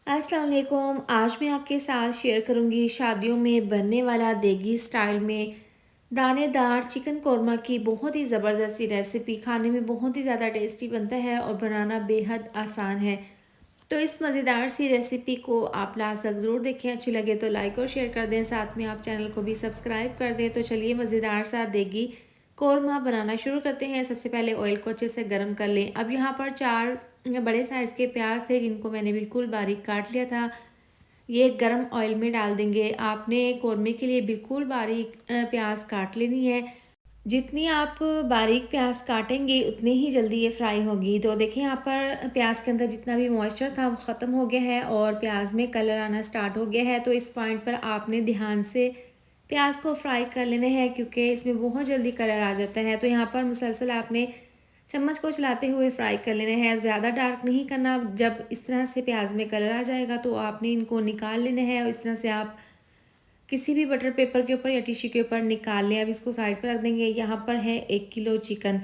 अस्सलाम वालेकुम। आज मैं आपके साथ शेयर करूंगी शादियों में बनने वाला देगी स्टाइल में दानेदार चिकन कौरमा की बहुत ही ज़बरदस्त सी रेसिपी। खाने में बहुत ही ज़्यादा टेस्टी बनता है और बनाना बेहद आसान है। तो इस मज़ेदार सी रेसिपी को आप लास्ट तक ज़रूर देखें। अच्छी लगे तो लाइक और शेयर कर दें, साथ में आप चैनल को भी सब्सक्राइब कर दें। तो चलिए मज़ेदार सा देगी कौरमा बनाना शुरू करते हैं। सबसे पहले ऑयल को अच्छे से गर्म कर लें। अब यहाँ पर 4 बड़े साइज़ के प्याज थे जिनको मैंने बिल्कुल बारीक काट लिया था। ये गरम ऑयल में डाल देंगे। आपने कौरमे के लिए बिल्कुल बारीक प्याज काट लेनी है। जितनी आप बारीक प्याज काटेंगे उतनी ही जल्दी ये फ्राई होगी। तो देखिए यहाँ पर प्याज के अंदर जितना भी मॉइस्चर था वो ख़त्म हो गया है और प्याज में कलर आना स्टार्ट हो गया है। तो इस पॉइंट पर आपने ध्यान से प्याज को फ्राई कर लेना है क्योंकि इसमें बहुत जल्दी कलर आ जाता है। तो यहाँ पर मुसलसल आपने चम्मच को चलाते हुए फ्राई कर लेना है। ज़्यादा डार्क नहीं करना। जब इस तरह से प्याज में कलर आ जाएगा तो आपने इनको निकाल लेना है और इस तरह से आप किसी भी बटर पेपर के ऊपर या टिश्यू के ऊपर निकाल लें। अब इसको साइड पर रख देंगे। यहाँ पर है 1 किलो चिकन।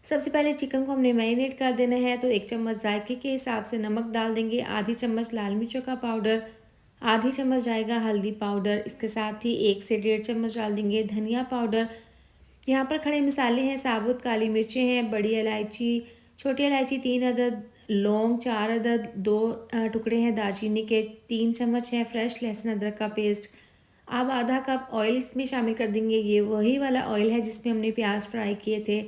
सबसे पहले चिकन को हमने मैरिनेट कर देना है। तो 1 चम्मच जायके के हिसाब से नमक डाल देंगे, आधी चम्मच लाल मिर्चों का पाउडर, आधी चम्मच जाएगा हल्दी पाउडर। इसके साथ ही 1 से 1.5 चम्मच डाल देंगे धनिया पाउडर। यहाँ पर खड़े मसाले हैं, साबुत काली मिर्चें हैं, बड़ी इलायची, छोटी इलायची 3 अदद, लौंग 4 अदद, 2 टुकड़े हैं दालचीनी के, 3 चम्मच है फ्रेश लहसुन अदरक का पेस्ट। अब आधा कप ऑयल इसमें शामिल कर देंगे। ये वही वाला ऑयल है जिसमें हमने प्याज फ्राई किए थे।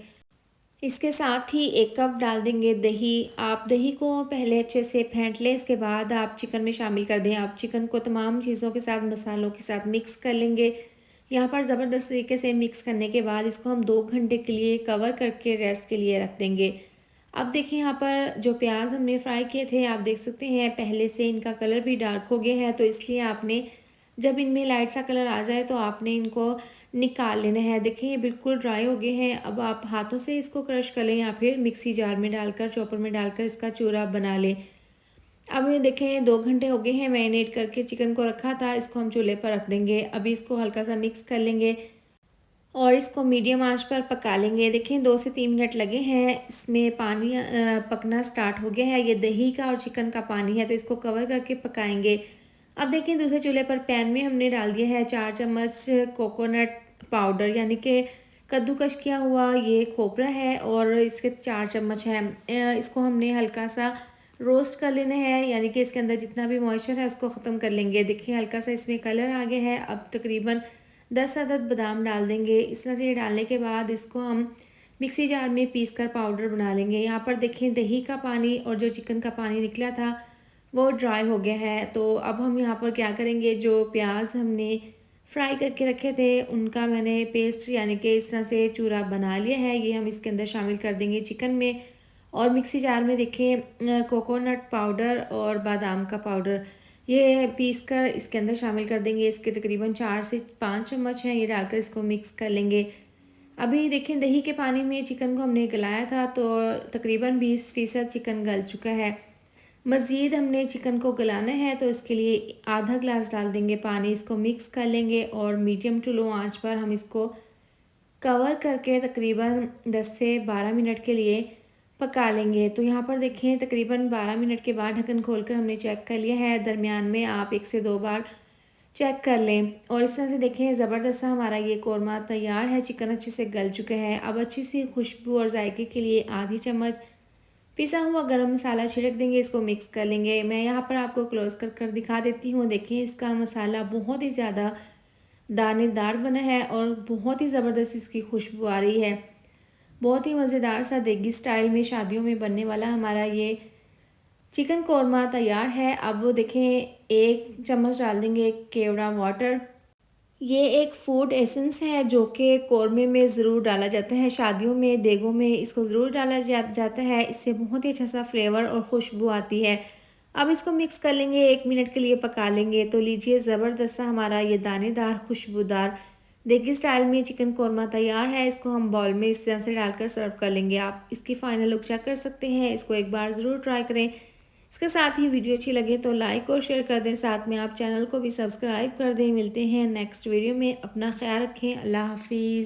इसके साथ ही 1 कप डाल देंगे दही। आप दही को पहले अच्छे से फेंट लें, इसके बाद आप चिकन में शामिल कर दें। आप चिकन को तमाम चीज़ों के साथ, मसालों के साथ मिक्स कर लेंगे। यहाँ पर ज़बरदस्त तरीके से मिक्स करने के बाद इसको हम 2 घंटे के लिए कवर करके रेस्ट के लिए रख देंगे। अब देखिए यहाँ पर जो प्याज हमने फ्राई किए थे, आप देख सकते हैं पहले से इनका कलर भी डार्क हो गया है। तो इसलिए आपने जब इनमें लाइट सा कलर आ जाए तो आपने इनको निकाल लेना है। देखिए ये बिल्कुल ड्राई हो गए हैं। अब आप हाथों से इसको क्रश कर लें या फिर मिक्सी जार में डालकर, चॉपर में डालकर इसका चूरा बना लें। अब ये देखें 2 घंटे हो गए हैं मैरिनेट करके चिकन को रखा था। इसको हम चूल्हे पर रख देंगे। अभी इसको हल्का सा मिक्स कर लेंगे और इसको मीडियम आंच पर पका लेंगे। देखें 2 से 3 मिनट लगे हैं। इसमें पानी पकना स्टार्ट हो गया है। ये दही का और चिकन का पानी है तो इसको कवर करके पकाएंगे। अब देखें दूसरे चूल्हे पर पैन में हमने डाल दिया है 4 चम्मच कोकोनट पाउडर, यानी कि कद्दूकश किया हुआ ये खोपरा है और इसके 4 चम्मच हैं। इसको हमने हल्का सा रोस्ट कर लेना है, यानी कि इसके अंदर जितना भी मॉइस्चर है उसको ख़त्म कर लेंगे। देखिए हल्का सा इसमें कलर आ गया है। अब तकरीबन 10 अदद बादाम डाल देंगे। इस तरह से ये डालने के बाद इसको हम मिक्सी जार में पीस कर पाउडर बना लेंगे। यहाँ पर देखें दही का पानी और जो चिकन का पानी निकला था वो ड्राई हो गया है। तो अब हम यहाँ पर क्या करेंगे, जो प्याज हमने फ्राई करके रखे थे उनका मैंने पेस्ट, यानी कि इस तरह से चूरा बना लिया है। ये हम इसके अंदर शामिल कर देंगे चिकन में। और मिक्सी जार में देखें कोकोनट पाउडर और बादाम का पाउडर ये पीस कर इसके अंदर शामिल कर देंगे। इसके तकरीबन 4 से 5 चम्मच हैं। ये डालकर इसको मिक्स कर लेंगे। अभी देखें दही के पानी में चिकन को हमने गलाया था तो तकरीबन 20% चिकन गल चुका है। मज़ीद हमने चिकन को गलाना है तो इसके लिए आधा ग्लास डाल देंगे पानी। इसको मिक्स कर लेंगे और मीडियम टू लो आंच पर हम इसको कवर करके तकरीबन 10 से 12 मिनट के लिए पका लेंगे। तो यहाँ पर देखें तकरीबन 12 मिनट के बाद ढक्कन खोलकर हमने चेक कर लिया है। दरमियान में आप 1 से 2 बार चेक कर लें और इस तरह से देखें ज़बरदस्त सा हमारा ये कौरमा तैयार है। चिकन अच्छे से गल चुका है। अब अच्छी सी खुशबू और जायके के लिए आधी चम्मच पिसा हुआ गरम मसाला छिड़क देंगे। इसको मिक्स कर लेंगे। मैं यहाँ पर आपको क्लोज कर कर दिखा देती हूँ। देखें इसका मसाला बहुत ही ज़्यादा दानेदार बना है और बहुत ही ज़बरदस्त इसकी खुशबू आ रही है। बहुत ही मज़ेदार सा देगी स्टाइल में शादियों में बनने वाला हमारा ये चिकन कौरमा तैयार है। अब वो देखें 1 चम्मच डाल देंगे केवड़ा वाटर। ये एक फूड एसेंस है जो कि कौरमे में ज़रूर डाला जाता है। शादियों में देगों में इसको ज़रूर डाला जाता है। इससे बहुत ही अच्छा सा फ्लेवर और खुशबू आती है। अब इसको मिक्स कर लेंगे, 1 मिनट के लिए पका लेंगे। तो लीजिए ज़बरदस्त सा हमारा ये दानेदार खुशबूदार देगी स्टाइल में चिकन कौरमा तैयार है। इसको हम बाउल में इस तरह से डालकर सर्व कर लेंगे। आप इसकी फ़ाइनल लुक चेक कर सकते हैं। इसको एक बार ज़रूर ट्राई करें। इसके साथ ही वीडियो अच्छी लगे तो लाइक और शेयर कर दें, साथ में आप चैनल को भी सब्सक्राइब कर दें। मिलते हैं नेक्स्ट वीडियो में। अपना ख्याल रखें। अल्लाह हाफिज़।